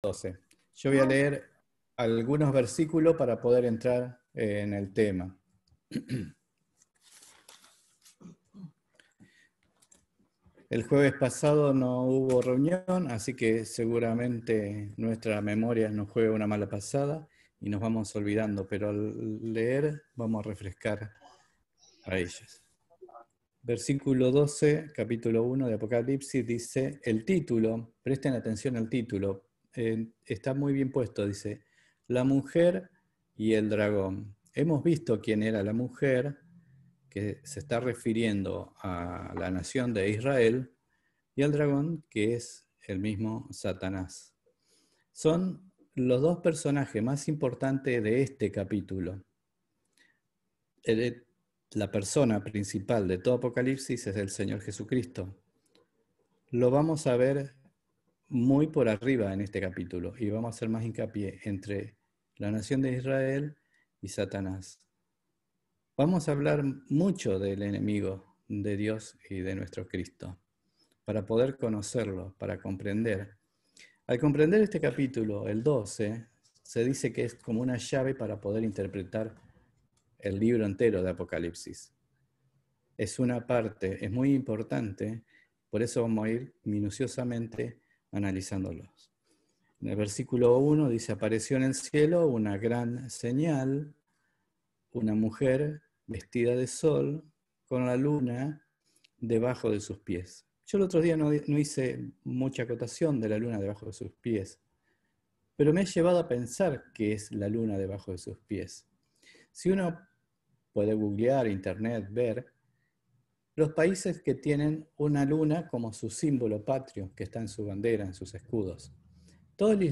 12. Yo voy a leer algunos versículos para poder entrar en el tema. El jueves pasado no hubo reunión, así que seguramente nuestra memoria nos juega una mala pasada y nos vamos olvidando, pero al leer vamos a refrescar a ellas. Versículo 12, capítulo 1 de Apocalipsis, dice, el título, presten atención al título, está muy bien puesto, dice, la mujer y el dragón. Hemos visto quién era la mujer, que se está refiriendo a la nación de Israel, y al dragón, que es el mismo Satanás. Son los dos personajes más importantes de este capítulo. La persona principal de todo Apocalipsis es el Señor Jesucristo. Lo vamos a ver muy por arriba en este capítulo y vamos a hacer más hincapié entre la nación de Israel y Satanás. Vamos a hablar mucho del enemigo de Dios y de nuestro Cristo, para poder conocerlo, para comprender. Al comprender este capítulo, el 12, se dice que es como una llave para poder interpretar el libro entero de Apocalipsis. Es una parte, es muy importante, por eso vamos a ir minuciosamente analizándolos. En el versículo 1 dice, apareció en el cielo una gran señal, una mujer vestida de sol con la luna debajo de sus pies. Yo el otro día no hice mucha acotación de la luna debajo de sus pies, pero me he llevado a pensar qué es la luna debajo de sus pies. Si uno puede googlear, internet, ver, los países que tienen una luna como su símbolo patrio, que está en su bandera, en sus escudos. Todo el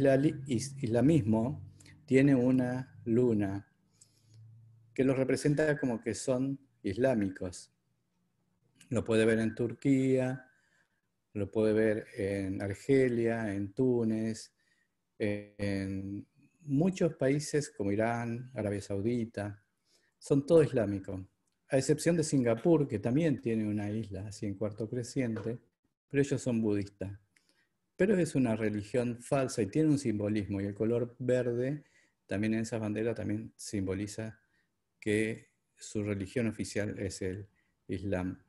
islamismo tiene una luna que los representa como que son islámicos. Lo puede ver en Turquía, lo puede ver en Argelia, en Túnez, en muchos países como Irán, Arabia Saudita. Son todos islámicos, a excepción de Singapur, que también tiene una isla así en cuarto creciente, pero ellos son budistas. Pero es una religión falsa y tiene un simbolismo, y el color verde también en esa bandera también simboliza que su religión oficial es el Islam.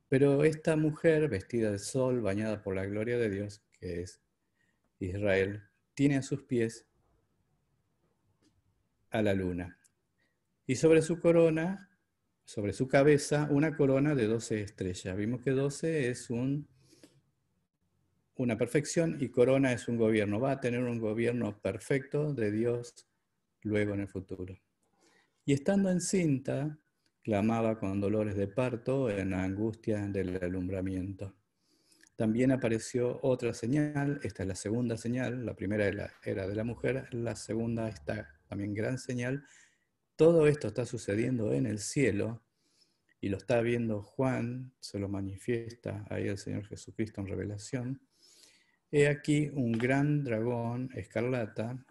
Pero esta mujer vestida de sol, bañada por la gloria de Dios, que es Israel, tiene a sus pies a la luna. Y sobre su corona, sobre su cabeza, una corona de 12 estrellas. Vimos que 12 es una perfección y corona es un gobierno. Va a tener un gobierno perfecto de Dios luego en el futuro. Y estando encinta, clamaba con dolores de parto en la angustia del alumbramiento. También apareció otra señal, esta es la segunda señal, la primera era de la mujer, la segunda esta también gran señal. Todo esto está sucediendo en el cielo y lo está viendo Juan, se lo manifiesta ahí el Señor Jesucristo en revelación. He aquí un gran dragón escarlata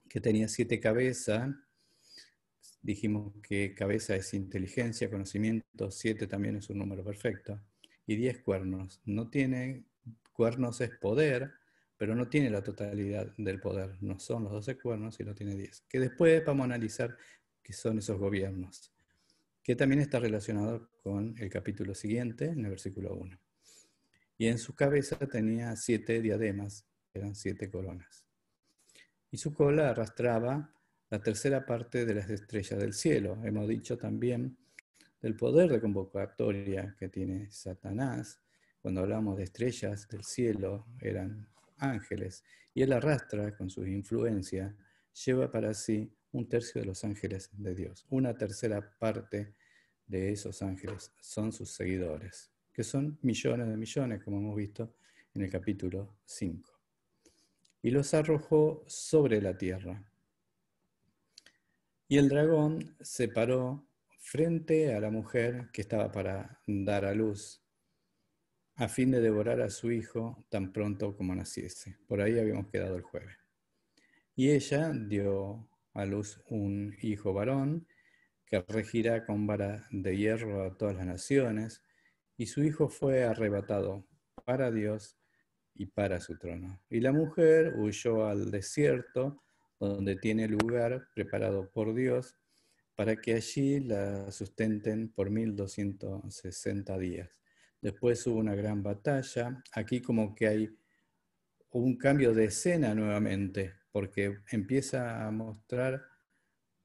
que tenía 7 cabezas. Dijimos que cabeza es inteligencia, conocimiento, 7 también es un número perfecto, y 10 cuernos. No tiene cuernos, es poder, pero no tiene la totalidad del poder. No son los 12 cuernos, sino tiene 10. Que después vamos a analizar qué son esos gobiernos, que también está relacionado con el capítulo siguiente, en el versículo 1. Y en su cabeza tenía 7 diademas, eran 7 coronas. Y su cola arrastraba la tercera parte de las estrellas del cielo. Hemos dicho también del poder de convocatoria que tiene Satanás. Cuando hablamos de estrellas del cielo, eran ángeles. Y él arrastra con su influencia, lleva para sí 1/3 de los ángeles de Dios. 1/3 parte de esos ángeles son sus seguidores, que son millones de millones, como hemos visto en el capítulo 5. Y los arrojó sobre la tierra. Y el dragón se paró frente a la mujer que estaba para dar a luz, a fin de devorar a su hijo tan pronto como naciese. Por ahí habíamos quedado el jueves. Y ella dio a luz un hijo varón, que regirá con vara de hierro a todas las naciones, y su hijo fue arrebatado para Dios y para su trono. Y la mujer huyó al desierto, donde tiene lugar preparado por Dios, para que allí la sustenten por 1260 días. Después hubo una gran batalla. Aquí como que hay un cambio de escena nuevamente, porque empieza a mostrar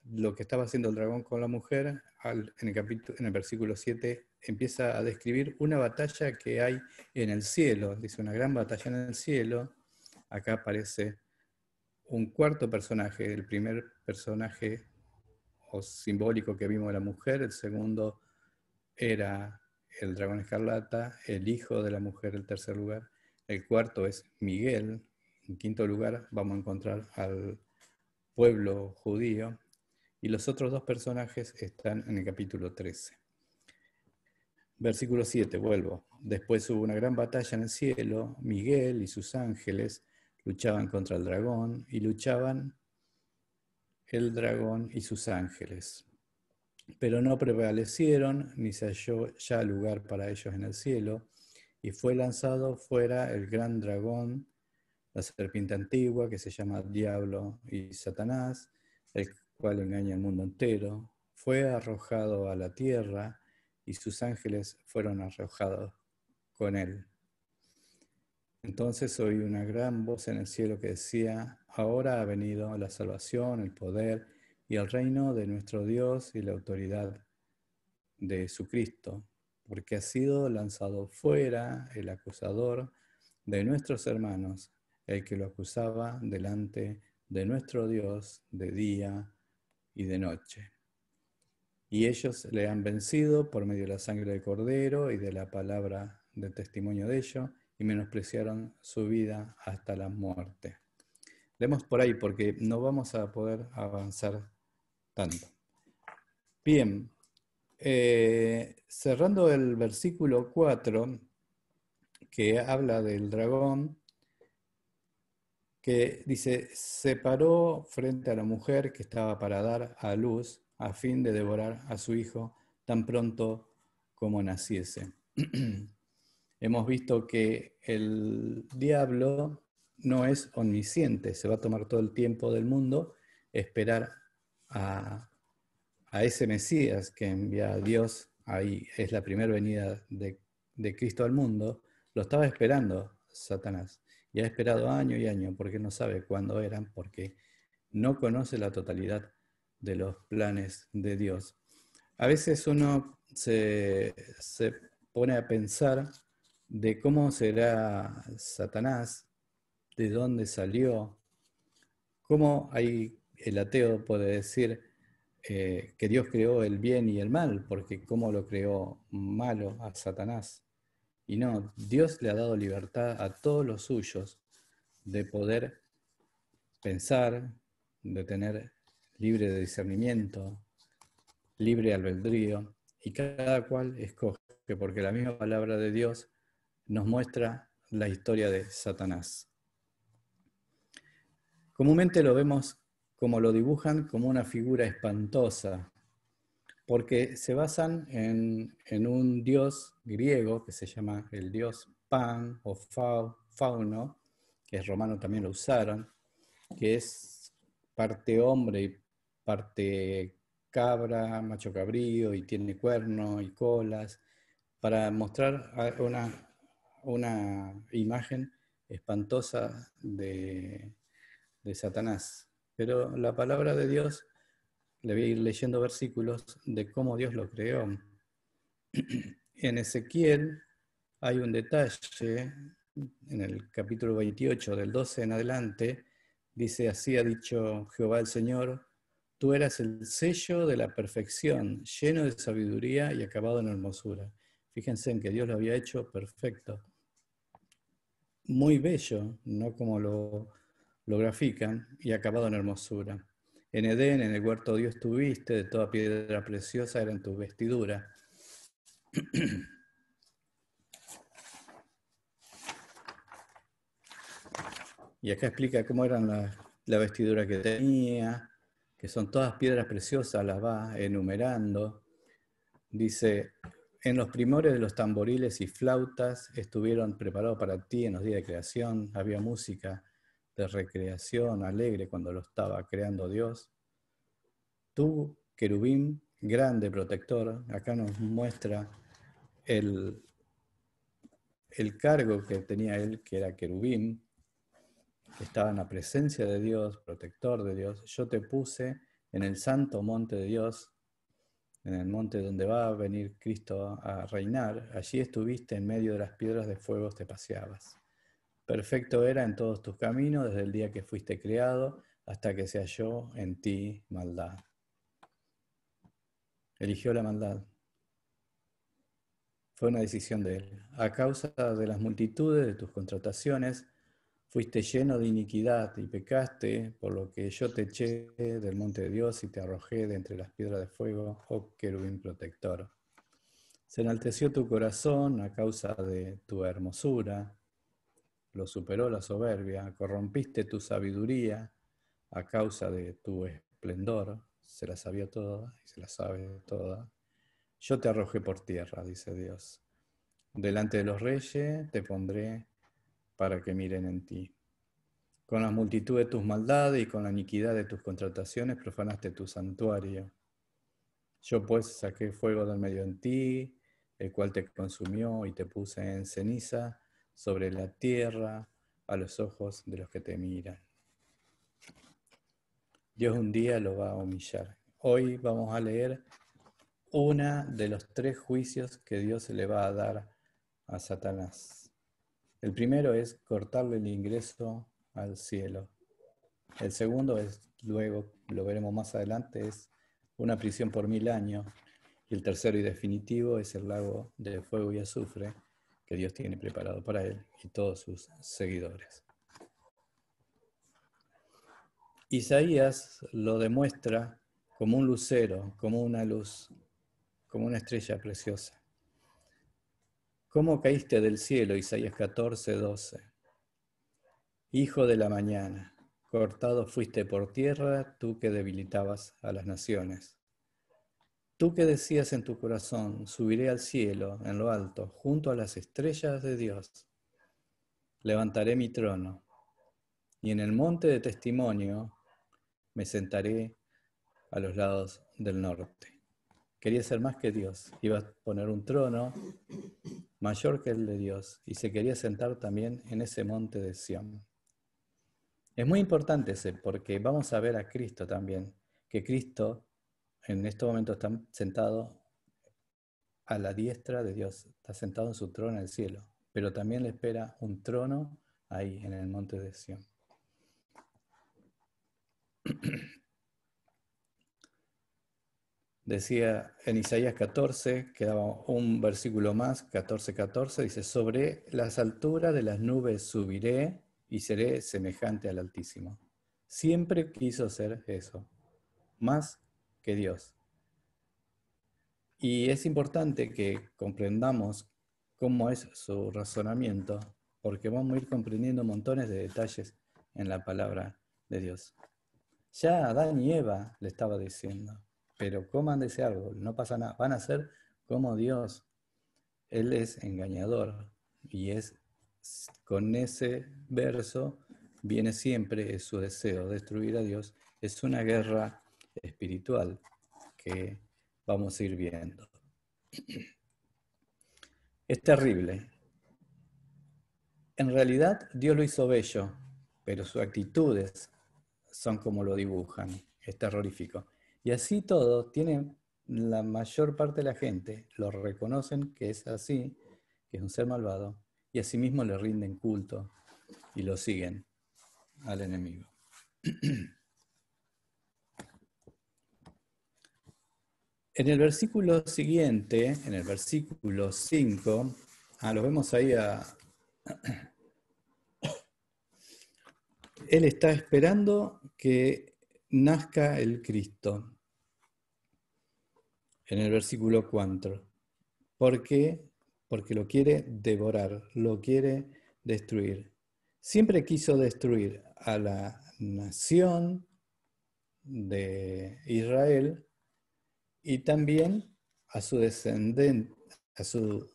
lo que estaba haciendo el dragón con la mujer. En el versículo 7 empieza a describir una batalla que hay en el cielo. Dice, una gran batalla en el cielo. Acá aparece un cuarto personaje, el primer personaje o simbólico que vimos de la mujer, el segundo era el dragón escarlata, el hijo de la mujer, el tercer lugar, el cuarto es Miguel, en quinto lugar vamos a encontrar al pueblo judío, y los otros dos personajes están en el capítulo 13. Versículo 7, vuelvo. Después hubo una gran batalla en el cielo, Miguel y sus ángeles luchaban contra el dragón, y luchaban el dragón y sus ángeles. Pero no prevalecieron, ni se halló ya lugar para ellos en el cielo, y fue lanzado fuera el gran dragón, la serpiente antigua, que se llama Diablo y Satanás, el cual engaña al mundo entero. Fue arrojado a la tierra, y sus ángeles fueron arrojados con él. Entonces oí una gran voz en el cielo que decía, ahora ha venido la salvación, el poder y el reino de nuestro Dios y la autoridad de su Cristo, porque ha sido lanzado fuera el acusador de nuestros hermanos, el que lo acusaba delante de nuestro Dios de día y de noche. Y ellos le han vencido por medio de la sangre del Cordero y de la palabra del testimonio de ellos, y menospreciaron su vida hasta la muerte. Leemos por ahí porque no vamos a poder avanzar tanto. Bien, cerrando el versículo 4, que habla del dragón, que dice, se paró frente a la mujer que estaba para dar a luz a fin de devorar a su hijo tan pronto como naciese. Hemos visto que el diablo no es omnisciente, se va a tomar todo el tiempo del mundo, esperar a ese Mesías que envía a Dios, ahí es la primera venida de Cristo al mundo, lo estaba esperando Satanás. Y ha esperado año y año porque no sabe cuándo eran, porque no conoce la totalidad de los planes de Dios. A veces uno se pone a pensar de cómo será Satanás, de dónde salió, cómo el ateo puede decir que Dios creó el bien y el mal, porque cómo lo creó malo a Satanás. Y no, Dios le ha dado libertad a todos los suyos de poder pensar, de tener libre de discernimiento, libre albedrío, y cada cual escoge, porque la misma palabra de Dios nos muestra la historia de Satanás. Comúnmente lo vemos como lo dibujan como una figura espantosa, porque se basan en un dios griego que se llama el dios Pan o Fauno, que es romano también lo usaron, que es parte hombre y parte cabra, macho cabrío, y tiene cuerno y colas, para mostrar una imagen espantosa de Satanás. Pero la palabra de Dios, le voy a ir leyendo versículos de cómo Dios lo creó. En Ezequiel hay un detalle, en el capítulo 28, del 12 en adelante, dice, así ha dicho Jehová el Señor, tú eras el sello de la perfección, lleno de sabiduría y acabado en hermosura. Fíjense en que Dios lo había hecho perfecto, muy bello, no como lo grafican, y acabado en hermosura. En Edén, en el huerto Dios tuviste, de toda piedra preciosa era en tu vestidura. Y acá explica cómo eran la vestidura que tenía, que son todas piedras preciosas, las va enumerando. Dice, en los primores de los tamboriles y flautas estuvieron preparados para ti en los días de creación. Había música de recreación alegre cuando lo estaba creando Dios. Tú, querubín, grande protector, acá nos muestra el cargo que tenía él, que era querubín, que estaba en la presencia de Dios, protector de Dios. Yo te puse en el santo monte de Dios, en el monte donde va a venir Cristo a reinar. Allí estuviste en medio de las piedras de fuego, te paseabas. Perfecto era en todos tus caminos, desde el día que fuiste creado hasta que se halló en ti maldad. Eligió la maldad. Fue una decisión de él. A causa de las multitudes de tus contrataciones, fuiste lleno de iniquidad y pecaste, por lo que yo te eché del monte de Dios y te arrojé de entre las piedras de fuego, oh querubín protector. Se enalteció tu corazón a causa de tu hermosura, lo superó la soberbia, corrompiste tu sabiduría a causa de tu esplendor, se la sabía toda y se la sabe toda. Yo te arrojé por tierra, dice Dios. Delante de los reyes te pondré para que miren en ti. Con la multitud de tus maldades y con la iniquidad de tus contrataciones profanaste tu santuario. Yo pues saqué fuego del medio en ti, el cual te consumió y te puse en ceniza sobre la tierra a los ojos de los que te miran. Dios un día lo va a humillar. Hoy vamos a leer uno de los 3 juicios que Dios le va a dar a Satanás. El primero es cortarle el ingreso al cielo. El segundo es, luego lo veremos más adelante, es una prisión por 1000 años. Y el tercero y definitivo es el lago de fuego y azufre que Dios tiene preparado para él y todos sus seguidores. Isaías lo demuestra como un lucero, como una luz, como una estrella preciosa. ¿Cómo caíste del cielo? Isaías 14:12. Hijo de la mañana, cortado fuiste por tierra, tú que debilitabas a las naciones. Tú que decías en tu corazón, subiré al cielo, en lo alto, junto a las estrellas de Dios. Levantaré mi trono, y en el monte de testimonio me sentaré a los lados del norte. Quería ser más que Dios. Iba a poner un trono mayor que el de Dios, y se quería sentar también en ese monte de Sión. Es muy importante ese, porque vamos a ver a Cristo también, que Cristo en este momento está sentado a la diestra de Dios, está sentado en su trono en el cielo, pero también le espera un trono ahí en el monte de Sión. Decía en Isaías 14, quedaba un versículo más, 14:14, dice, sobre las alturas de las nubes subiré y seré semejante al Altísimo. Siempre quiso ser eso, más que Dios. Y es importante que comprendamos cómo es su razonamiento, porque vamos a ir comprendiendo montones de detalles en la palabra de Dios. Ya Adán y Eva le estaba diciendo, pero coman de ese árbol, no pasa nada, van a ser como Dios. Él es engañador y es con ese verso viene siempre su deseo, destruir a Dios. Es una guerra espiritual que vamos a ir viendo. Es terrible. En realidad Dios lo hizo bello, pero sus actitudes son como lo dibujan. Es terrorífico. Y así todo, tiene la mayor parte de la gente, lo reconocen que es así, que es un ser malvado, y asimismo le rinden culto y lo siguen al enemigo. En el versículo siguiente, en el versículo 5, lo vemos ahí él está esperando que nazca el Cristo. En el versículo 4. ¿Por qué? Porque lo quiere devorar, lo quiere destruir. Siempre quiso destruir a la nación de Israel y también a su descendencia, a su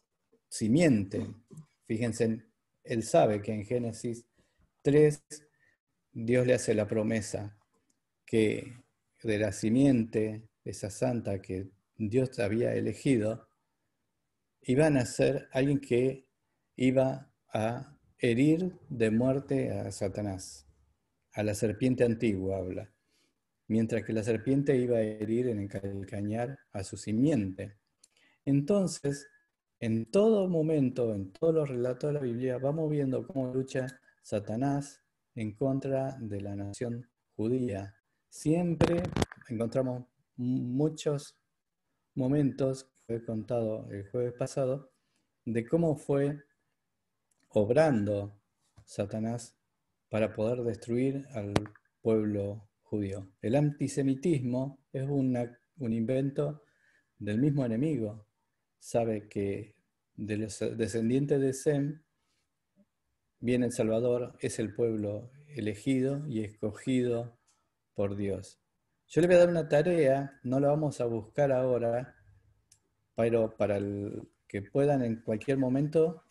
simiente. Fíjense, él sabe que en Génesis 3 Dios le hace la promesa que de la simiente, esa santa que Dios había elegido, iba a nacer alguien que iba a herir de muerte a Satanás, a la serpiente antigua habla, mientras que la serpiente iba a herir en el calcañar a su simiente. Entonces, en todo momento, en todos los relatos de la Biblia, vamos viendo cómo lucha Satanás en contra de la nación judía. Siempre encontramos muchos momentos que he contado el jueves pasado de cómo fue obrando Satanás para poder destruir al pueblo judío. El antisemitismo es un invento del mismo enemigo. Sabe que de los descendientes de Sem viene el Salvador, es el pueblo elegido y escogido por Dios. Yo le voy a dar una tarea, no la vamos a buscar ahora, pero para que puedan en cualquier momento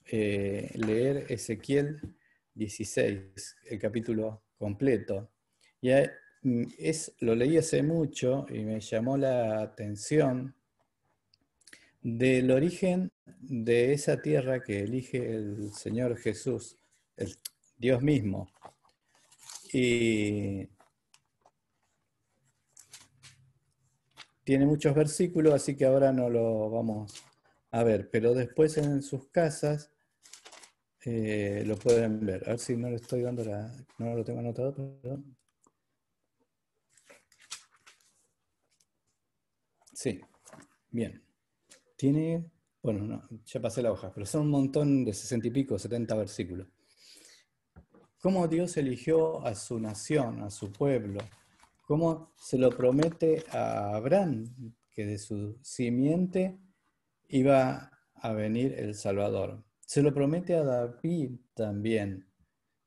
leer Ezequiel 16, el capítulo completo. Y lo leí hace mucho y me llamó la atención del origen de esa tierra que elige el Señor Jesús, el Dios mismo. Y tiene muchos versículos, así que ahora no lo vamos a ver, pero después en sus casas lo pueden ver. A ver si no le estoy dando no lo tengo anotado, pero sí, bien. Tiene, bueno, no, ya pasé la hoja, pero son un montón de 60 y pico, 70 versículos. Cómo Dios eligió a su nación, a su pueblo, cómo se lo promete a Abraham, que de su simiente iba a venir el Salvador. Se lo promete a David también,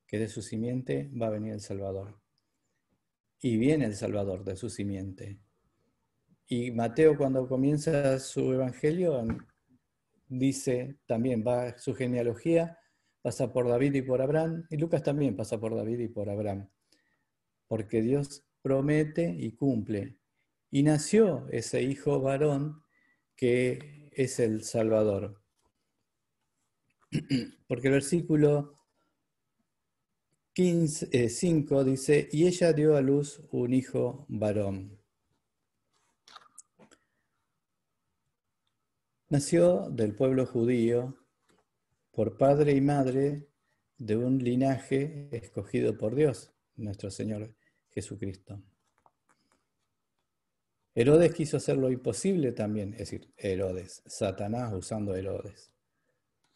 que de su simiente va a venir el Salvador. Y viene el Salvador de su simiente. Y Mateo, cuando comienza su evangelio, dice también, su genealogía pasa por David y por Abraham, y Lucas también pasa por David y por Abraham, porque Dios promete y cumple. Y nació ese hijo varón que es el Salvador. Porque el versículo 5 dice, y ella dio a luz un hijo varón. Nació del pueblo judío por padre y madre de un linaje escogido por Dios, nuestro Señor Jesucristo. Herodes quiso hacer lo imposible también, es decir, Herodes, Satanás usando Herodes.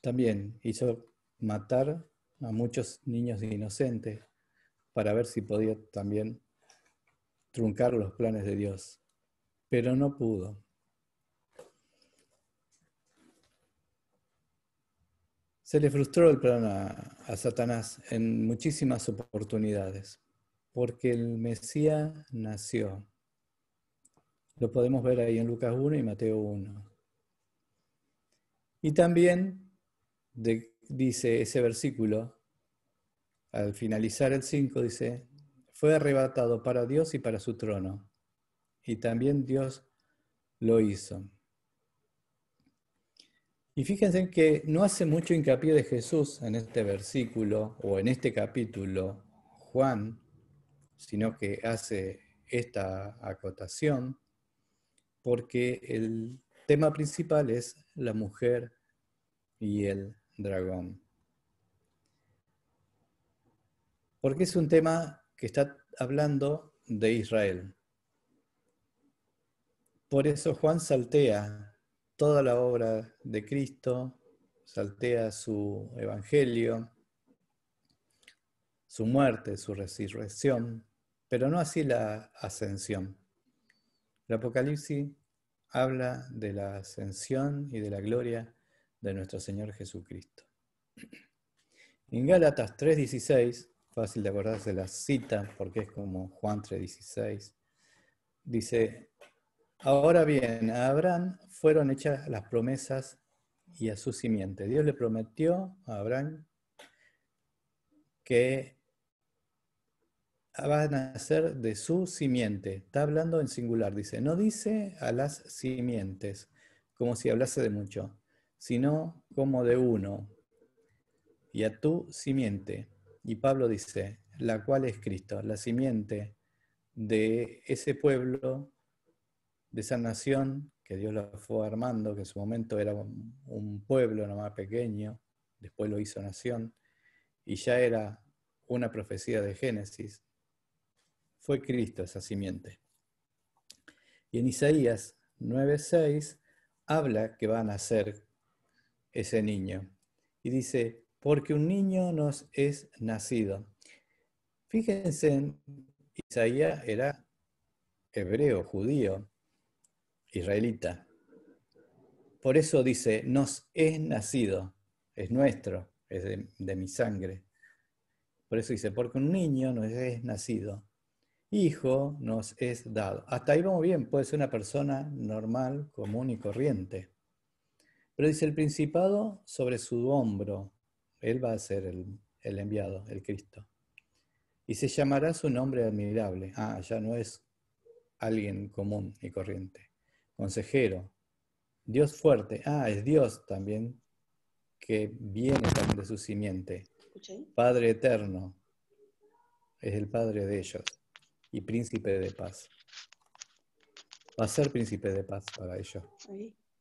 También hizo matar a muchos niños inocentes para ver si podía también truncar los planes de Dios, pero no pudo. Se le frustró el plan a Satanás en muchísimas oportunidades, porque el Mesías nació. Lo podemos ver ahí en Lucas 1 y Mateo 1. Y también dice ese versículo, al finalizar el 5, dice, fue arrebatado para Dios y para su trono. Y también Dios lo hizo. Y fíjense que no hace mucho hincapié de Jesús en este versículo o en este capítulo Juan, sino que hace esta acotación porque el tema principal es la mujer y el dragón. Porque es un tema que está hablando de Israel. Por eso Juan saltea toda la obra de Cristo, saltea su evangelio, su muerte, su resurrección, pero no así la ascensión. El Apocalipsis habla de la ascensión y de la gloria de nuestro Señor Jesucristo. En Gálatas 3:16, fácil de acordarse la cita porque es como Juan 3:16, dice, Ahora bien, a Abraham fueron hechas las promesas y a su simiente. Dios le prometió a Abraham que va a nacer de su simiente. Está hablando en singular, dice. No dice a las simientes, como si hablase de mucho, sino como de uno, y a tu simiente. Y Pablo dice, la cual es Cristo, la simiente de ese pueblo, de esa nación que Dios la fue armando, que en su momento era un pueblo nomás pequeño, después lo hizo nación, y ya era una profecía de Génesis. Fue Cristo esa simiente. Y en Isaías 9:6 habla que va a nacer ese niño. Y dice, porque un niño nos es nacido. Fíjense, en Isaías era hebreo, judío, israelita. Por eso dice, nos es nacido, es nuestro, es de mi sangre. Por eso dice, porque un niño nos es nacido, hijo nos es dado. Hasta ahí vamos bien, puede ser una persona normal, común y corriente. Pero dice el principado sobre su hombro. Él va a ser el enviado, el Cristo. Y se llamará su nombre admirable. Ah, ya no es alguien común y corriente. Consejero. Dios fuerte. Ah, es Dios también, que viene también de su simiente. Padre eterno. Es el Padre de ellos. Y príncipe de paz. Va a ser príncipe de paz para ellos.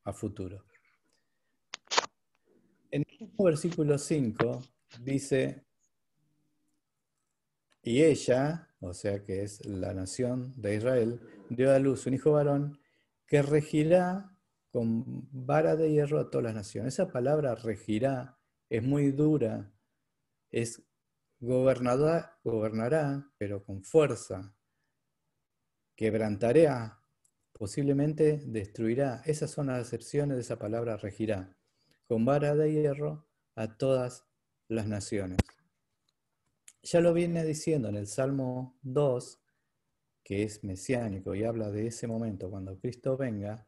A futuro. En el versículo 5 dice, y ella, o sea que es la nación de Israel, dio a luz un hijo varón que regirá con vara de hierro a todas las naciones. Esa palabra regirá es muy dura, es gobernará, pero con fuerza, quebrantará, posiblemente destruirá. Esas son las acepciones de esa palabra regirá, con vara de hierro a todas las naciones. Ya lo viene diciendo en el Salmo 2, que es mesiánico y habla de ese momento cuando Cristo venga,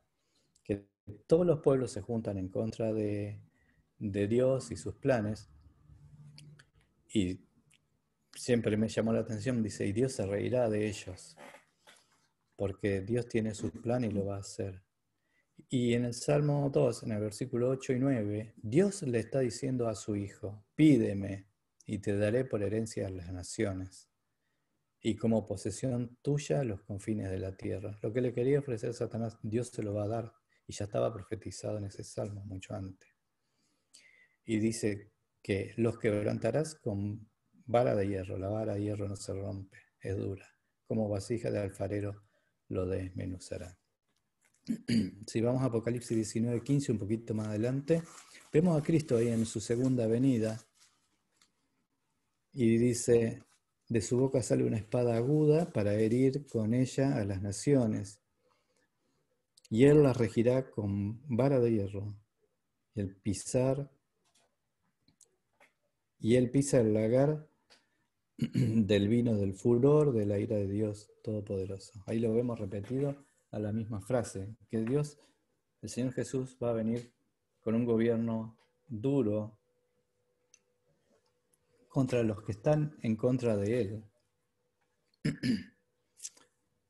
que todos los pueblos se juntan en contra de Dios y sus planes, y siempre me llamó la atención, dice, y Dios se reirá de ellos, porque Dios tiene su plan y lo va a hacer. Y en el Salmo 2, en el versículo 8 y 9, Dios le está diciendo a su Hijo, pídeme y te daré por herencia a las naciones, y como posesión tuya los confines de la tierra. Lo que le quería ofrecer Satanás, Dios se lo va a dar, y ya estaba profetizado en ese salmo mucho antes. Y dice que los quebrantarás con vara de hierro. La vara de hierro no se rompe, es dura. Como vasija de alfarero lo desmenuzará. Si vamos a Apocalipsis 19:15, un poquito más adelante, vemos a Cristo ahí en su segunda venida, y dice, de su boca sale una espada aguda para herir con ella a las naciones, y él las regirá con vara de hierro, y él pisa el lagar del vino del furor de la ira de Dios Todopoderoso. Ahí lo vemos repetido a la misma frase, que Dios, el Señor Jesús, va a venir con un gobierno duro contra los que están en contra de Él.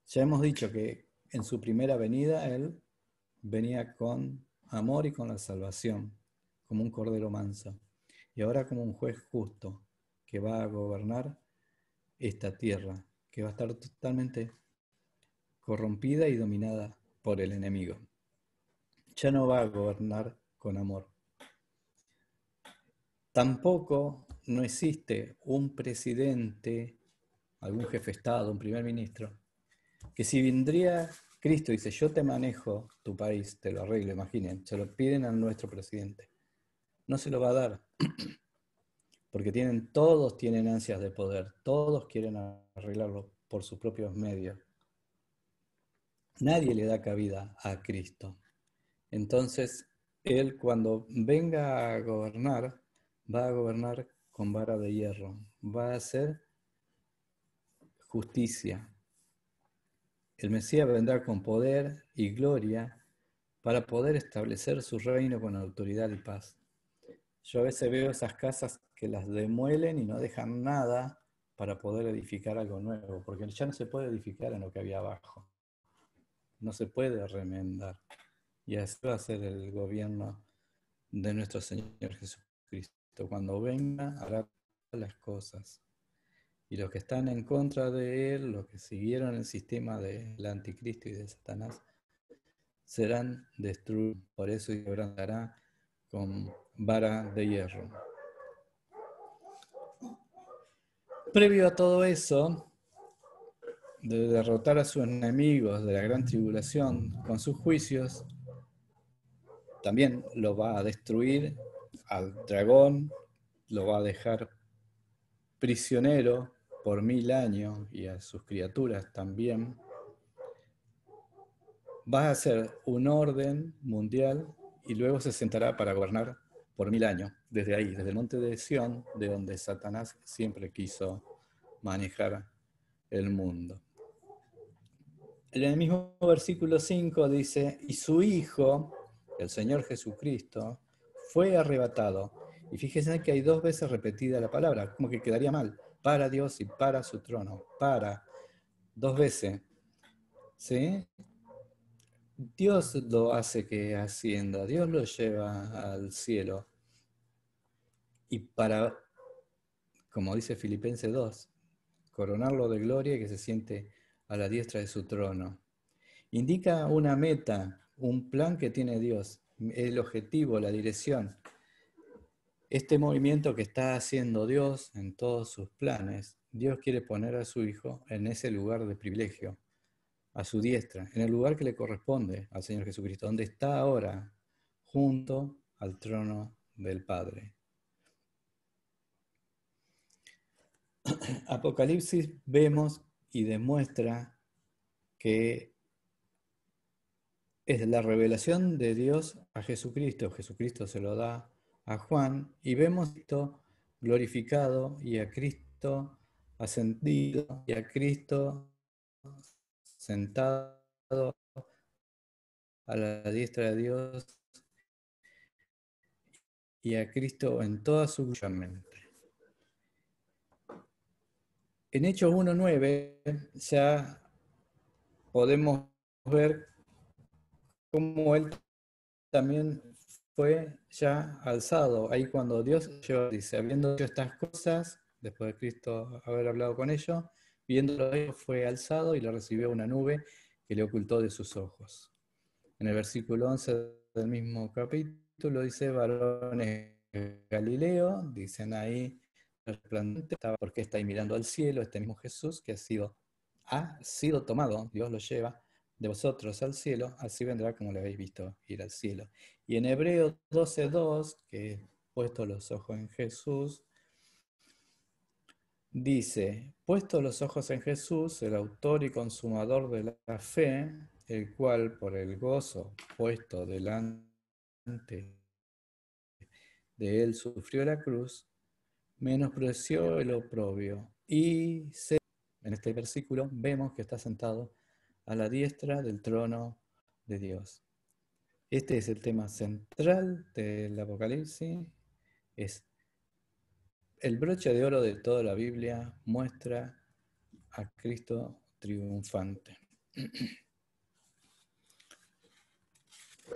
Ya hemos dicho que en su primera venida Él venía con amor y con la salvación, como un cordero manso, y ahora como un juez justo que va a gobernar esta tierra, que va a estar totalmente corrompida y dominada por el enemigo. Ya no va a gobernar con amor. Tampoco no existe un presidente, algún jefe de Estado, un primer ministro, que si vendría Cristo y dice, yo te manejo tu país, te lo arreglo, imaginen, se lo piden a nuestro presidente. No se lo va a dar, porque todos tienen ansias de poder, todos quieren arreglarlo por sus propios medios. Nadie le da cabida a Cristo. Entonces, Él cuando venga a gobernar, va a gobernar con vara de hierro, va a hacer justicia. El Mesías vendrá con poder y gloria para poder establecer su reino con autoridad y paz. Yo a veces veo esas casas que las demuelen y no dejan nada para poder edificar algo nuevo, porque ya no se puede edificar en lo que había abajo. No se puede remendar. Y así va a ser el gobierno de nuestro Señor Jesucristo. Cuando venga, hará las cosas. Y los que están en contra de Él, los que siguieron el sistema del anticristo y de Satanás, serán destruidos. Por eso quebrantará con vara de hierro. Previo a todo eso, de derrotar a sus enemigos de la gran tribulación con sus juicios, también lo va a destruir al dragón, lo va a dejar prisionero por 1000 años y a sus criaturas también. Va a hacer un orden mundial y luego se sentará para gobernar por 1000 años, desde ahí, desde el monte de Sión, de donde Satanás siempre quiso manejar el mundo. En el mismo versículo 5 dice, y su Hijo, el Señor Jesucristo, fue arrebatado. Y fíjense que hay 2 veces repetida la palabra, como que quedaría mal, para Dios y para su trono, para, 2 veces. ¿Sí? Dios lo hace que ascienda, Dios lo lleva al cielo. Y para, como dice Filipenses 2, coronarlo de gloria y que se siente a la diestra de su trono. Indica una meta, un plan que tiene Dios, el objetivo, la dirección. Este movimiento que está haciendo Dios en todos sus planes, Dios quiere poner a su Hijo en ese lugar de privilegio, a su diestra, en el lugar que le corresponde al Señor Jesucristo, donde está ahora, junto al trono del Padre. Apocalipsis vemos y demuestra que es la revelación de Dios a Jesucristo. Jesucristo se lo da a Juan y vemos a Cristo glorificado y a Cristo ascendido y a Cristo sentado a la diestra de Dios y a Cristo en toda su gloria. En Hechos 1:9 ya podemos ver cómo Él también fue ya alzado. Ahí cuando Dios dice, habiendo hecho estas cosas, después de Cristo haber hablado con ellos, viéndolo ellos fue alzado y lo recibió una nube que le ocultó de sus ojos. En el versículo 11 del mismo capítulo dice, varones Galileo, dicen ahí, resplandeciente, porque está ahí mirando al cielo, este mismo Jesús que ha sido tomado, Dios lo lleva de vosotros al cielo, así vendrá como le habéis visto ir al cielo. Y en Hebreos 12:2, que he puesto los ojos en Jesús, dice, puesto los ojos en Jesús, el autor y consumador de la fe, el cual por el gozo puesto delante de él sufrió la cruz, menospreció el oprobio y en este versículo vemos que está sentado a la diestra del trono de Dios. Este es el tema central del Apocalipsis. Es el broche de oro de toda la Biblia, muestra a Cristo triunfante.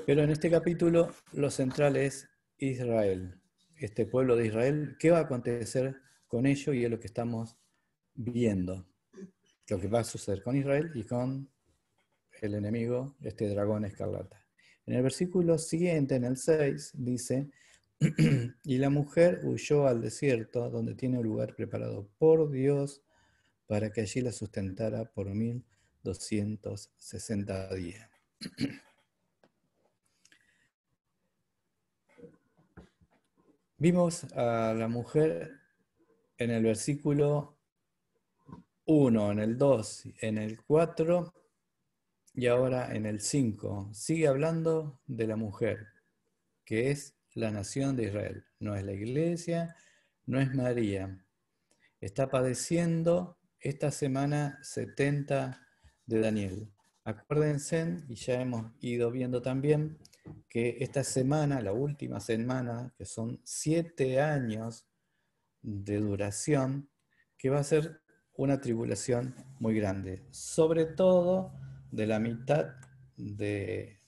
Pero en este capítulo lo central es Israel, este pueblo de Israel. ¿Qué va a acontecer con ello? Y es lo que estamos viendo. Lo que va a suceder con Israel y con el enemigo, este dragón escarlata. En el versículo siguiente, en el 6, dice, y la mujer huyó al desierto, donde tiene un lugar preparado por Dios, para que allí la sustentara por 1260 días. Vimos a la mujer en el versículo 1, en el 2, en el 4 y ahora en el 5. Sigue hablando de la mujer, que es la nación de Israel. No es la iglesia, no es María. Está padeciendo esta semana 70 de Daniel. Acuérdense, y ya hemos ido viendo también, que esta semana, la última semana, que son 7 años de duración, que va a ser una tribulación muy grande, sobre todo de la mitad de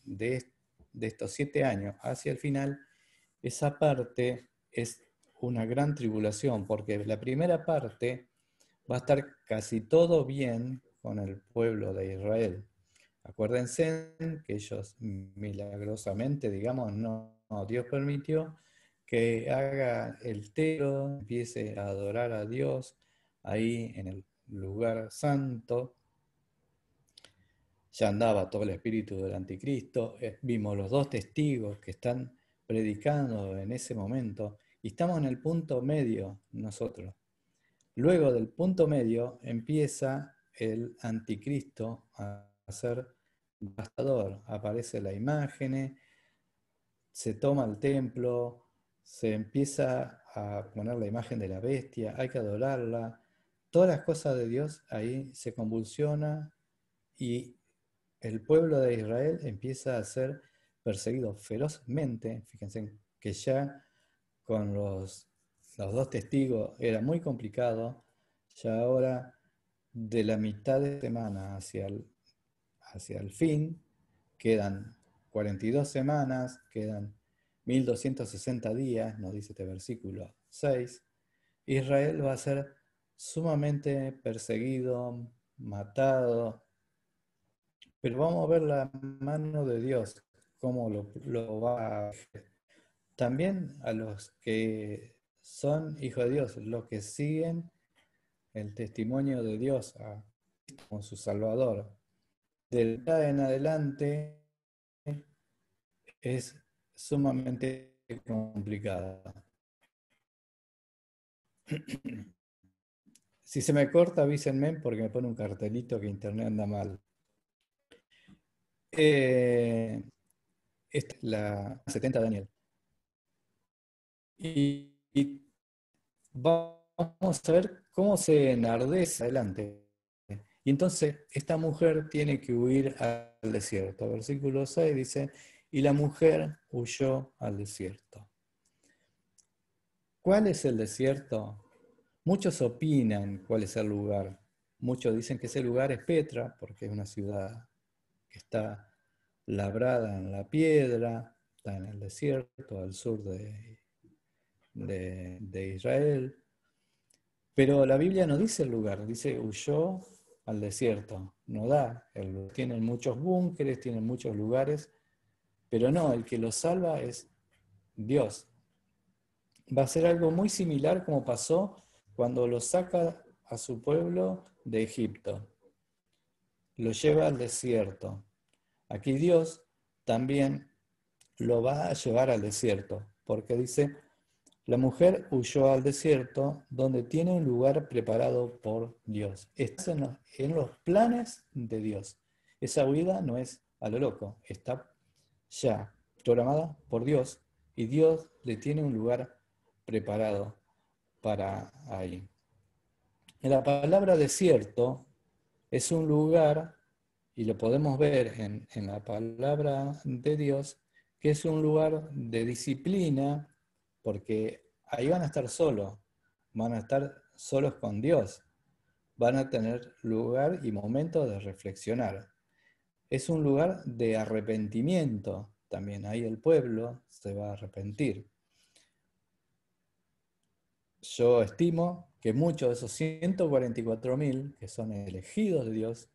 estos 7 años hacia el final. Esa parte es una gran tribulación, porque la primera parte va a estar casi todo bien con el pueblo de Israel. Acuérdense que ellos milagrosamente, digamos, no, Dios permitió que haga el templo, empiece a adorar a Dios ahí en el lugar santo. Ya andaba todo el espíritu del anticristo. Vimos los 2 testigos que están predicando en ese momento y estamos en el punto medio nosotros. Luego del punto medio empieza el anticristo a ser devastador. Aparece la imagen, se toma el templo, se empieza a poner la imagen de la bestia, hay que adorarla. Todas las cosas de Dios ahí se convulsiona y el pueblo de Israel empieza a ser perseguido ferozmente. Fíjense que ya con los 2 testigos era muy complicado. Ya ahora, de la mitad de semana hacia el fin, quedan 42 semanas, quedan 1260 días, nos dice este versículo 6. Israel va a ser sumamente perseguido, matado, pero vamos a ver la mano de Dios, cómo lo va a hacer. También a los que son hijos de Dios, los que siguen el testimonio de Dios como su Salvador. De acá en adelante es sumamente complicada. Si se me corta, avísenme porque me pone un cartelito que internet anda mal. Esta es la 70 de Daniel. Y vamos a ver cómo se enardece adelante. Y entonces esta mujer tiene que huir al desierto. Versículo 6 dice, y la mujer huyó al desierto. ¿Cuál es el desierto? Muchos opinan cuál es el lugar. Muchos dicen que ese lugar es Petra, porque es una ciudad que está labrada en la piedra, está en el desierto, al sur de Israel. Pero la Biblia no dice el lugar, dice huyó al desierto. No da el lugar. Tienen muchos búnkeres, tienen muchos lugares, pero no, el que los salva es Dios. Va a ser algo muy similar como pasó cuando lo saca a su pueblo de Egipto. Lo lleva al desierto. Aquí Dios también lo va a llevar al desierto, porque dice, la mujer huyó al desierto donde tiene un lugar preparado por Dios. Está en los planes de Dios. Esa huida no es a lo loco, está ya programada por Dios y Dios le tiene un lugar preparado para ahí. La palabra desierto es un lugar, y lo podemos ver en la palabra de Dios, que es un lugar de disciplina, porque ahí van a estar solos, van a estar solos con Dios, van a tener lugar y momento de reflexionar. Es un lugar de arrepentimiento también, ahí el pueblo se va a arrepentir. Yo estimo que muchos de esos 144.000 que son elegidos de Dios,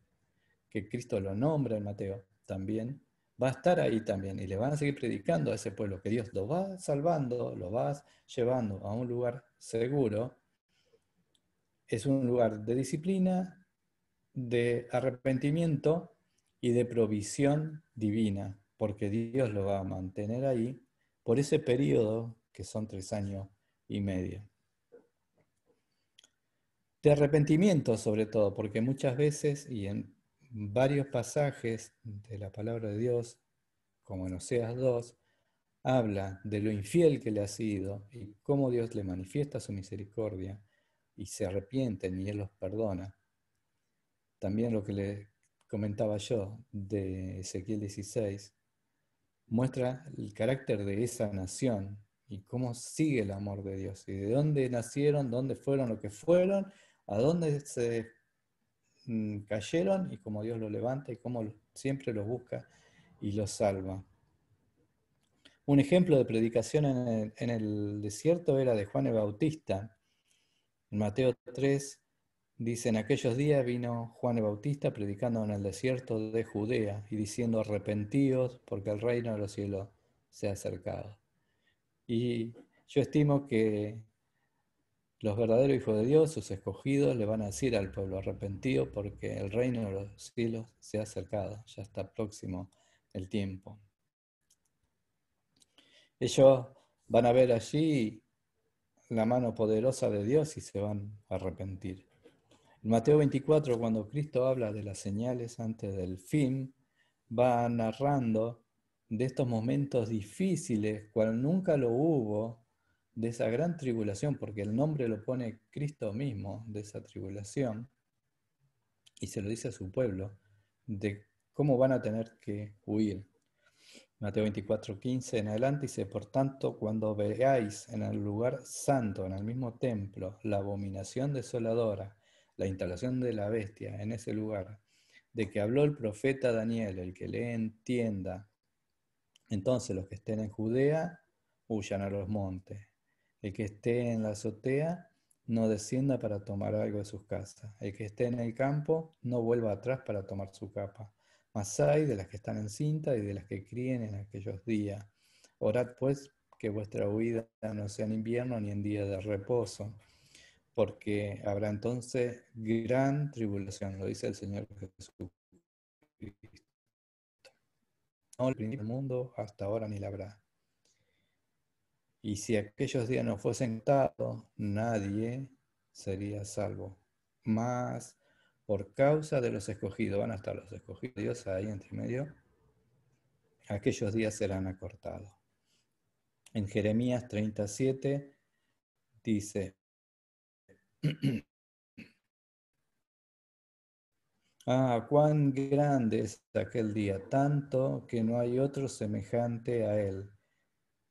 que Cristo lo nombra en Mateo también, va a estar ahí también y le van a seguir predicando a ese pueblo que Dios lo va salvando, lo va llevando a un lugar seguro. Es un lugar de disciplina, de arrepentimiento y de provisión divina, porque Dios lo va a mantener ahí por ese periodo que son 3 años y medio. De arrepentimiento sobre todo, porque muchas veces y en varios pasajes de la palabra de Dios, como en Oseas 2, habla de lo infiel que le ha sido y cómo Dios le manifiesta su misericordia y se arrepienten y Él los perdona. También lo que le comentaba yo, de Ezequiel 16, muestra el carácter de esa nación y cómo sigue el amor de Dios, y de dónde nacieron, dónde fueron lo que fueron, a dónde se cayeron, y cómo Dios los levanta y cómo siempre los busca y los salva. Un ejemplo de predicación en el desierto era de Juan el Bautista. En Mateo 3 dice: en aquellos días vino Juan el Bautista predicando en el desierto de Judea y diciendo: arrepentíos, porque el reino de los cielos se ha acercado. Y yo estimo que los verdaderos hijos de Dios, sus escogidos, le van a decir al pueblo: arrepentido, porque el reino de los cielos se ha acercado, ya está próximo el tiempo. Ellos van a ver allí la mano poderosa de Dios y se van a arrepentir. En Mateo 24, cuando Cristo habla de las señales antes del fin, va narrando de estos momentos difíciles, cual nunca lo hubo, de esa gran tribulación, porque el nombre lo pone Cristo mismo, de esa tribulación, y se lo dice a su pueblo, de cómo van a tener que huir. Mateo 24, 15 en adelante dice: por tanto, cuando veáis en el lugar santo, en el mismo templo, la abominación desoladora, la instalación de la bestia en ese lugar, de que habló el profeta Daniel, el que le entienda, entonces los que estén en Judea, huyan a los montes. El que esté en la azotea, no descienda para tomar algo de sus casas. El que esté en el campo, no vuelva atrás para tomar su capa. Mas hay de las que están en cinta y de las que críen en aquellos días. Orad pues que vuestra huida no sea en invierno ni en día de reposo, porque habrá entonces gran tribulación, lo dice el Señor Jesucristo. No el principio del mundo, hasta ahora ni la habrá. Y si aquellos días no fuesen contados, nadie sería salvo. Mas por causa de los escogidos, van a estar los escogidos de Dios ahí entre medio, aquellos días serán acortados. En Jeremías 37 dice: ah, cuán grande es aquel día, tanto que no hay otro semejante a él.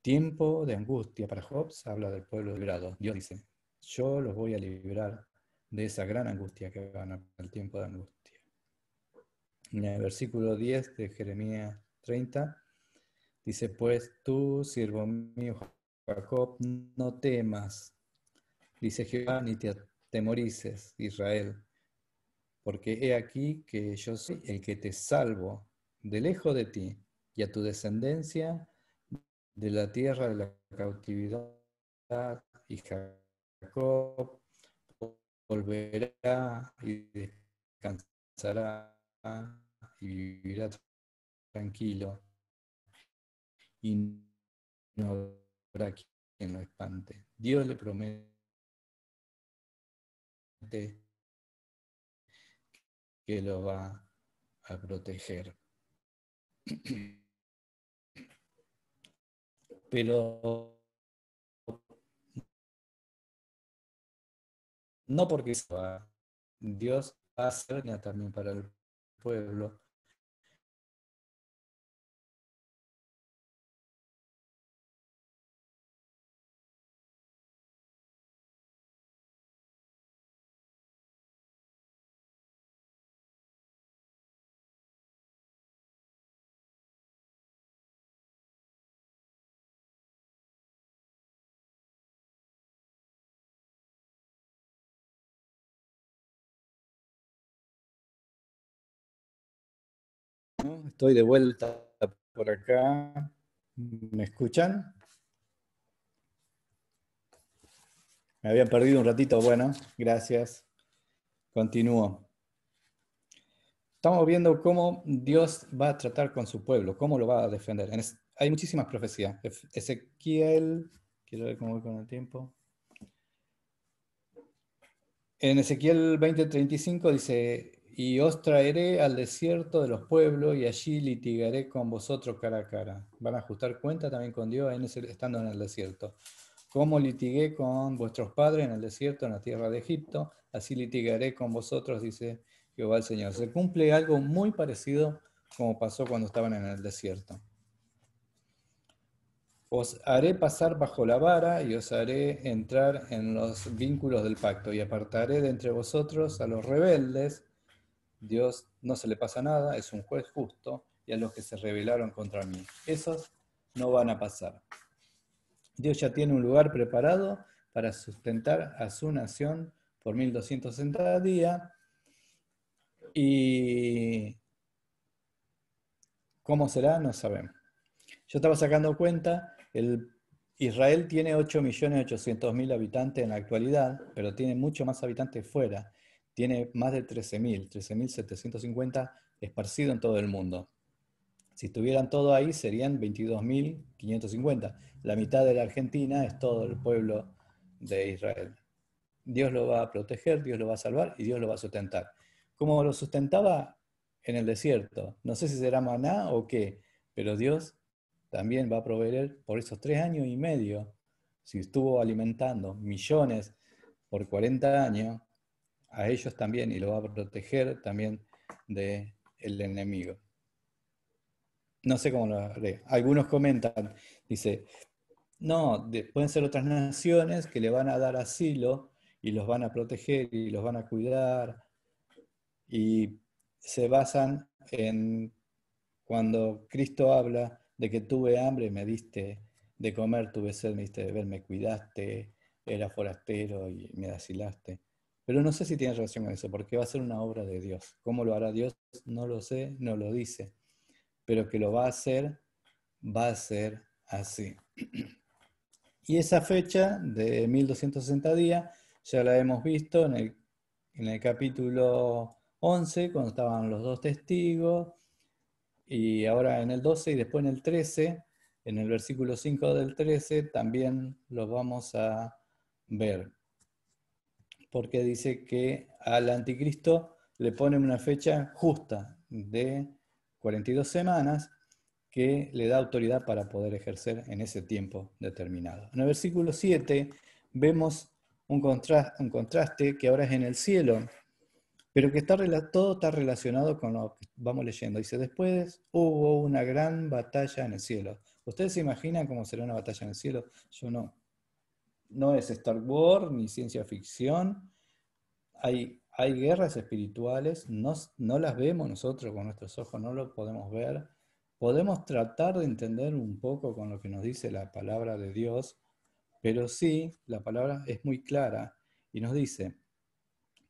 Tiempo de angustia para Job, habla del pueblo librado. Dios dice: yo los voy a librar de esa gran angustia que van a el tiempo de angustia. En el versículo 10 de Jeremías 30 dice: pues tú, siervo mío Jacob, no temas, dice Jehová, ni te atemorices, Israel, porque he aquí que yo soy el que te salvo de lejos de ti, y a tu descendencia de la tierra de la cautividad, y Jacob volverá y descansará y vivirá tranquilo, y no habrá quien lo espante. Dios le promete que lo va a proteger. Pero no porque Dios va a hacer también para el pueblo. ¿No? Estoy de vuelta por acá. ¿Me escuchan? Me había perdido un ratito. Bueno, gracias. Continúo. Estamos viendo cómo Dios va a tratar con su pueblo, cómo lo va a defender. Hay muchísimas profecías. Ezequiel, quiero ver cómo voy con el tiempo. En Ezequiel 20:35 dice: y os traeré al desierto de los pueblos y allí litigaré con vosotros cara a cara. Van a ajustar cuenta también con Dios estando en el desierto. Como litigué con vuestros padres en el desierto, en la tierra de Egipto, así litigaré con vosotros, dice Jehová el Señor. Se cumple algo muy parecido como pasó cuando estaban en el desierto. Os haré pasar bajo la vara y os haré entrar en los vínculos del pacto y apartaré de entre vosotros a los rebeldes. Dios no se le pasa nada, es un juez justo, y a los que se rebelaron contra mí. Esos no van a pasar. Dios ya tiene un lugar preparado para sustentar a su nación por 1260 días. Y cómo será, no sabemos. Yo estaba sacando cuenta, Israel tiene 8.800.000 habitantes en la actualidad, pero tiene mucho más habitantes fuera. Tiene más de 13.750 esparcidos en todo el mundo. Si estuvieran todos ahí, serían 22.550. La mitad de la Argentina es todo el pueblo de Israel. Dios lo va a proteger, Dios lo va a salvar y Dios lo va a sustentar. ¿Cómo lo sustentaba? En el desierto. No sé si será maná o qué, pero Dios también va a proveer por esos 3 años y medio. Si estuvo alimentando millones por 40 años, a ellos también, y lo va a proteger también del enemigo. No sé cómo lo haré. Algunos comentan, dice, no, pueden ser otras naciones que le van a dar asilo y los van a proteger y los van a cuidar, y se basan en cuando Cristo habla de que tuve hambre, me diste de comer, tuve sed, me diste de beber, me cuidaste, era forastero y me asilaste. Pero no sé si tiene relación con eso, porque va a ser una obra de Dios. ¿Cómo lo hará Dios? No lo sé, no lo dice. Pero que lo va a ser así. Y esa fecha de 1260 días ya la hemos visto en el capítulo 11, cuando estaban los dos testigos, y ahora en el 12 y después en el 13, en el versículo 5 del 13, también lo vamos a ver. Porque dice que al anticristo le ponen una fecha justa de 42 semanas que le da autoridad para poder ejercer en ese tiempo determinado. En el versículo 7 vemos un contraste que ahora es en el cielo, pero que todo está relacionado con lo que vamos leyendo. Dice, después hubo una gran batalla en el cielo. ¿Ustedes se imaginan cómo será una batalla en el cielo? Yo no. No es Star Wars ni ciencia ficción. Hay guerras espirituales, no las vemos nosotros con nuestros ojos, no lo podemos ver. Podemos tratar de entender un poco con lo que nos dice la palabra de Dios, pero sí, la palabra es muy clara y nos dice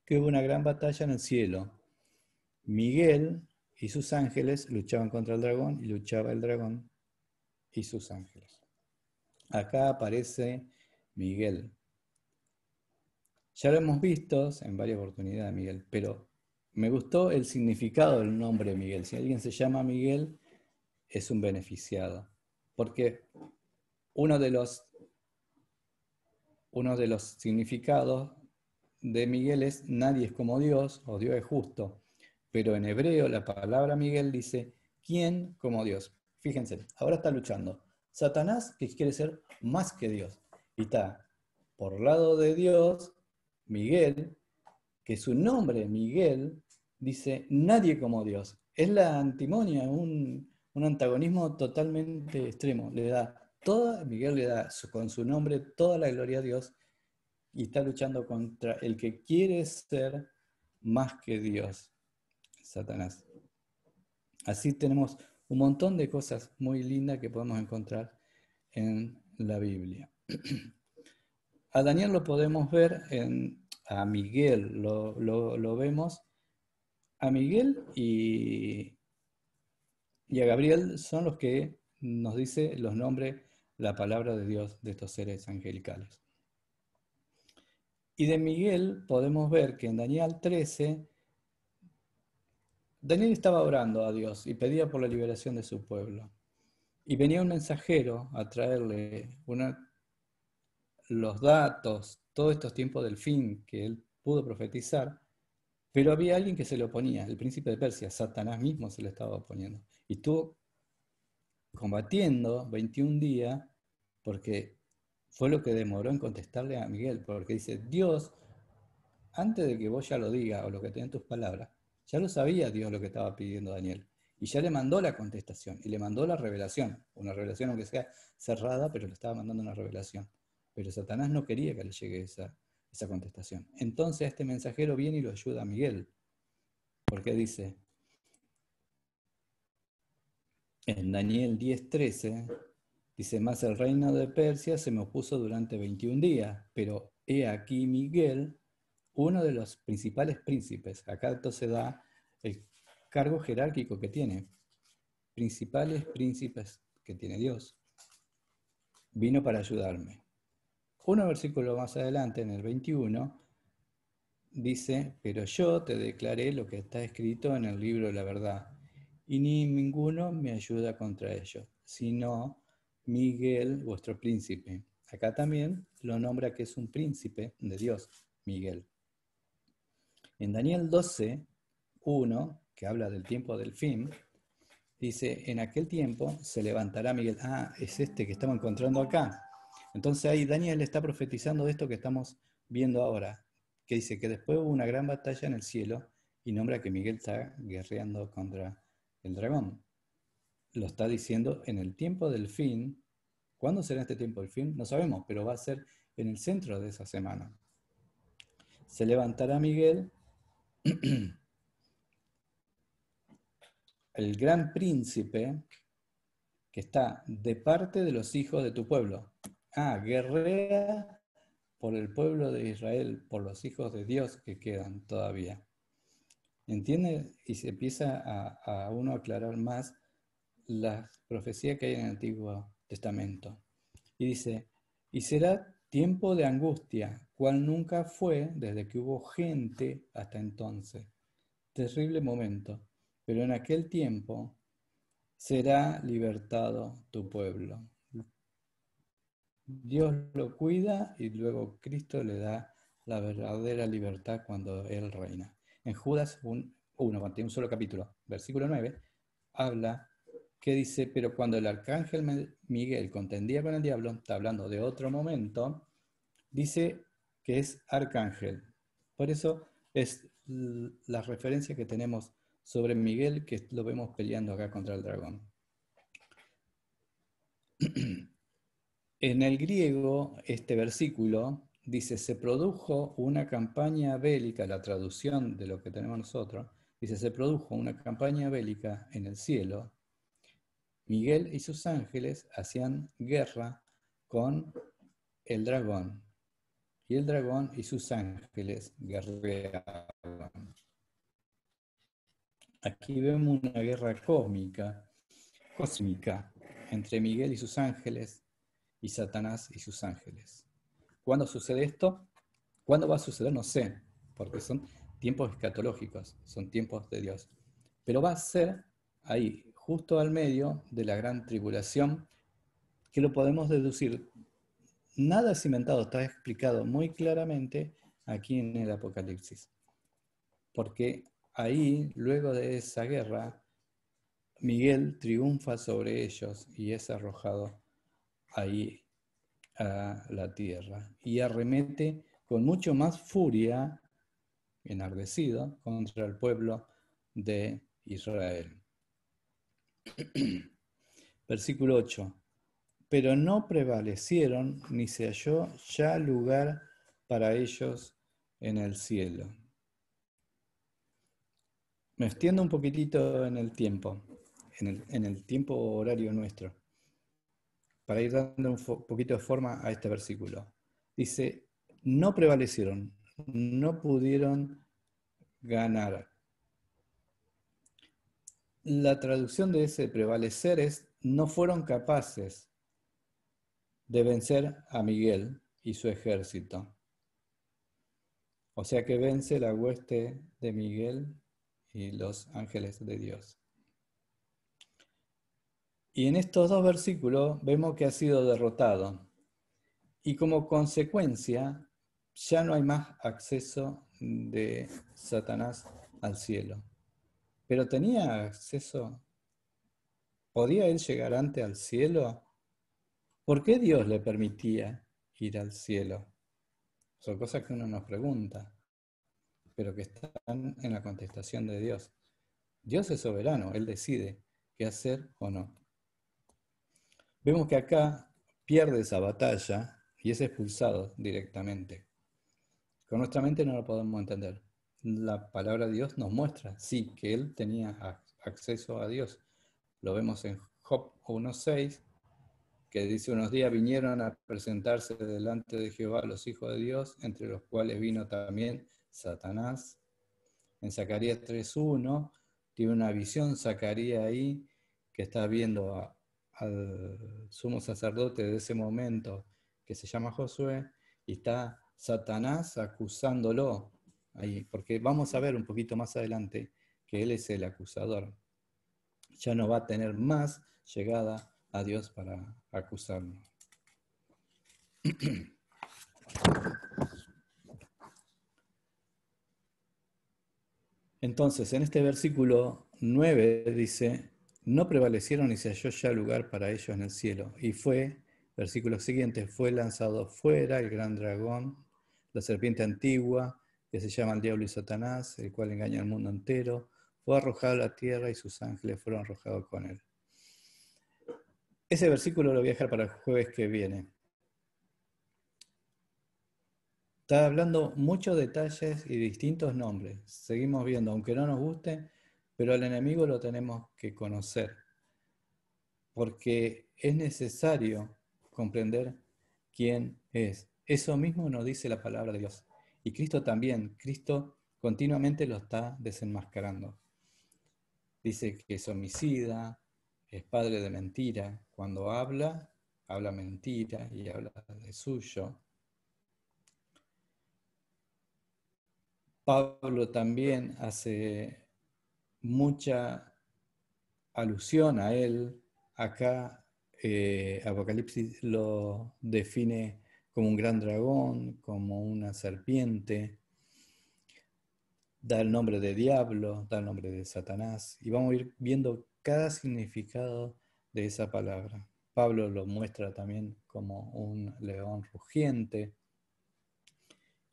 que hubo una gran batalla en el cielo. Miguel y sus ángeles luchaban contra el dragón y luchaba el dragón y sus ángeles. Acá aparece Miguel. Ya lo hemos visto en varias oportunidades, Miguel, pero me gustó el significado del nombre Miguel. Si alguien se llama Miguel, es un beneficiado. Porque uno de los significados de Miguel es nadie es como Dios o Dios es justo. Pero en hebreo la palabra Miguel dice, ¿quién como Dios? Fíjense, ahora está luchando Satanás, que quiere ser más que Dios. Y está por lado de Dios, Miguel, que su nombre, Miguel, dice nadie como Dios. Es la antimonia, un antagonismo totalmente extremo. Miguel le da con su nombre toda la gloria a Dios y está luchando contra el que quiere ser más que Dios, Satanás. Así tenemos un montón de cosas muy lindas que podemos encontrar en la Biblia. A Daniel lo podemos ver a Miguel, lo vemos. A Miguel y a Gabriel son los que nos dice los nombres, la palabra de Dios de estos seres angelicales. Y de Miguel podemos ver que en Daniel 13, Daniel estaba orando a Dios y pedía por la liberación de su pueblo. Y venía un mensajero a traerle los datos, todos estos tiempos del fin que él pudo profetizar, pero había alguien que se le oponía, el príncipe de Persia, Satanás mismo se le estaba oponiendo. Y estuvo combatiendo 21 días porque fue lo que demoró en contestarle a Miguel, porque dice, Dios, antes de que vos ya lo digas o lo que tenés en tus palabras, Ya lo sabía Dios lo que estaba pidiendo Daniel. Y ya le mandó la contestación, y le mandó la revelación. Una revelación aunque sea cerrada, pero le estaba mandando una revelación. Pero Satanás no quería que le llegue esa contestación. Entonces este mensajero viene y lo ayuda a Miguel. Porque dice, en Daniel 10:13, dice, más el reino de Persia se me opuso durante 21 días, pero he aquí Miguel, uno de los principales príncipes. Acá entonces da el cargo jerárquico que tiene. Principales príncipes que tiene Dios. Vino para ayudarme. Uno versículo más adelante, en el 21, dice, pero yo te declaré lo que está escrito en el libro de la verdad, y ni ninguno me ayuda contra ellos, sino Miguel, vuestro príncipe. Acá también lo nombra que es un príncipe de Dios, Miguel. En Daniel 12:1, que habla del tiempo del fin, dice, en aquel tiempo se levantará Miguel. Ah, es este que estamos encontrando acá. Entonces ahí Daniel está profetizando esto que estamos viendo ahora, que dice que después hubo una gran batalla en el cielo y nombra que Miguel está guerreando contra el dragón. Lo está diciendo en el tiempo del fin. ¿Cuándo será este tiempo del fin? No sabemos, pero va a ser en el centro de esa semana. Se levantará Miguel, el gran príncipe, que está de parte de los hijos de tu pueblo. Ah, guerrea por el pueblo de Israel, por los hijos de Dios que quedan todavía. ¿Entiende? Y se empieza a uno a aclarar más la profecía que hay en el Antiguo Testamento. Y dice, y será tiempo de angustia, cual nunca fue desde que hubo gente hasta entonces. Terrible momento. Pero en aquel tiempo será libertado tu pueblo. Dios lo cuida y luego Cristo le da la verdadera libertad cuando Él reina. En Judas 1, cuando tiene un solo capítulo, versículo 9, habla que dice, pero cuando el arcángel Miguel contendía con el diablo, está hablando de otro momento, dice que es arcángel. Por eso es la referencia que tenemos sobre Miguel, que lo vemos peleando acá contra el dragón. En el griego, este versículo dice, se produjo una campaña bélica, la traducción de lo que tenemos nosotros, dice, se produjo una campaña bélica en el cielo. Miguel y sus ángeles hacían guerra con el dragón, y el dragón y sus ángeles guerreaban. Aquí vemos una guerra cósmica, entre Miguel y sus ángeles y Satanás y sus ángeles. ¿Cuándo sucede esto? ¿Cuándo va a suceder? No sé, porque son tiempos escatológicos, son tiempos de Dios. Pero va a ser ahí, justo al medio de la gran tribulación, que lo podemos deducir. Nada es inventado, está explicado muy claramente aquí en el Apocalipsis. Porque ahí, luego de esa guerra, Miguel triunfa sobre ellos y es arrojado ahí a la tierra y arremete con mucho más furia, enardecido, contra el pueblo de Israel. Versículo 8. Pero no prevalecieron ni se halló ya lugar para ellos en el cielo. Me extiendo un poquitito en el tiempo, en el tiempo horario nuestro, para ir dando un poquito de forma a este versículo. Dice, no prevalecieron, no pudieron ganar. La traducción de ese prevalecer es, no fueron capaces de vencer a Miguel y su ejército. O sea que vence la hueste de Miguel y los ángeles de Dios. Y en estos dos versículos vemos que ha sido derrotado. Y como consecuencia, ya no hay más acceso de Satanás al cielo. Pero tenía acceso, ¿podía él llegar antes al cielo? ¿Por qué Dios le permitía ir al cielo? Son cosas que uno nos pregunta. pero que están en la contestación de Dios. Dios es soberano, Él decide qué hacer o no. Vemos que acá pierde esa batalla y es expulsado directamente. Con nuestra mente no lo podemos entender. La palabra de Dios nos muestra, sí, que él tenía acceso a Dios. Lo vemos en Job 1:6, que dice: unos días vinieron a presentarse delante de Jehová los hijos de Dios, entre los cuales vino también Satanás. En Zacarías 3:1 tiene una visión Zacarías ahí, que está viendo al sumo sacerdote de ese momento, que se llama Josué, y está Satanás acusándolo ahí, porque vamos a ver un poquito más adelante que él es el acusador. Ya no va a tener más llegada a Dios para acusarlo. Entonces, en este versículo 9 dice: no prevalecieron y se halló ya lugar para ellos en el cielo. Y fue, versículo siguiente, fue lanzado fuera el gran dragón, la serpiente antigua, que se llama el diablo y Satanás, el cual engaña al mundo entero, fue arrojado a la tierra y sus ángeles fueron arrojados con él. Ese versículo lo voy a dejar para el jueves que viene. Está hablando muchos detalles y distintos nombres. Seguimos viendo, aunque no nos guste, pero al enemigo lo tenemos que conocer, porque es necesario comprender quién es. Eso mismo nos dice la palabra de Dios. Y Cristo también. Cristo continuamente lo está desenmascarando. Dice que es homicida, es padre de mentira. Cuando habla, habla mentira y habla de suyo. Pablo también hace mucha alusión a él. Acá Apocalipsis lo define como un gran dragón, como una serpiente, da el nombre de diablo, da el nombre de Satanás, y vamos a ir viendo cada significado de esa palabra. Pablo lo muestra también como un león rugiente,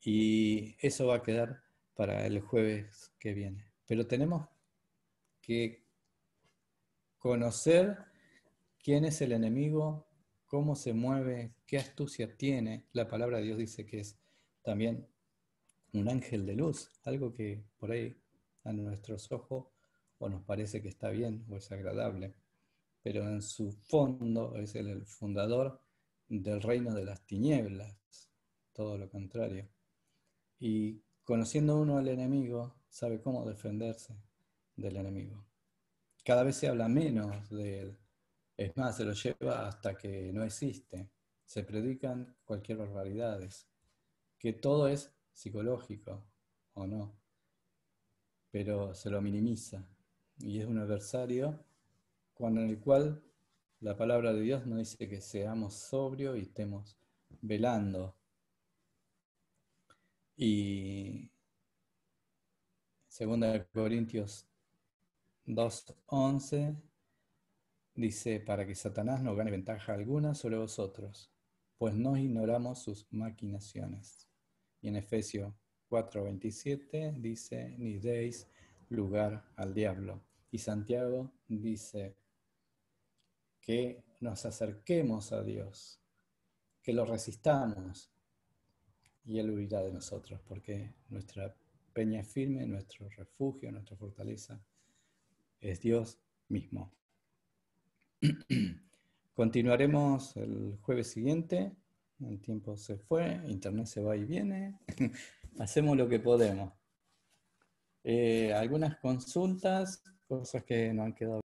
y eso va a quedar para el jueves que viene. Pero tenemos que conocer quién es el enemigo, cómo se mueve, qué astucia tiene. La palabra de Dios dice que es también un ángel de luz, algo que por ahí a nuestros ojos o nos parece que está bien o es agradable, pero en su fondo es el fundador del reino de las tinieblas, todo lo contrario. Y conociendo uno al enemigo, sabe cómo defenderse del enemigo. Cada vez se habla menos de él. Es más, se lo lleva hasta que no existe. Se predican cualquier barbaridades. Que todo es psicológico, o no. Pero se lo minimiza. Y es un adversario con el cual la palabra de Dios nos dice que seamos sobrios y estemos velando. Y 2 Corintios 2:11 dice: para que Satanás no gane ventaja alguna sobre vosotros, pues no ignoramos sus maquinaciones. Y en Efesios 4:27 dice: ni deis lugar al diablo. Y Santiago dice que nos acerquemos a Dios, que lo resistamos, y Él huirá de nosotros, porque nuestra peña es firme, nuestro refugio, nuestra fortaleza es Dios mismo. Continuaremos el jueves siguiente. El tiempo se fue, internet se va y viene. Hacemos lo que podemos. Algunas consultas, cosas que no han quedado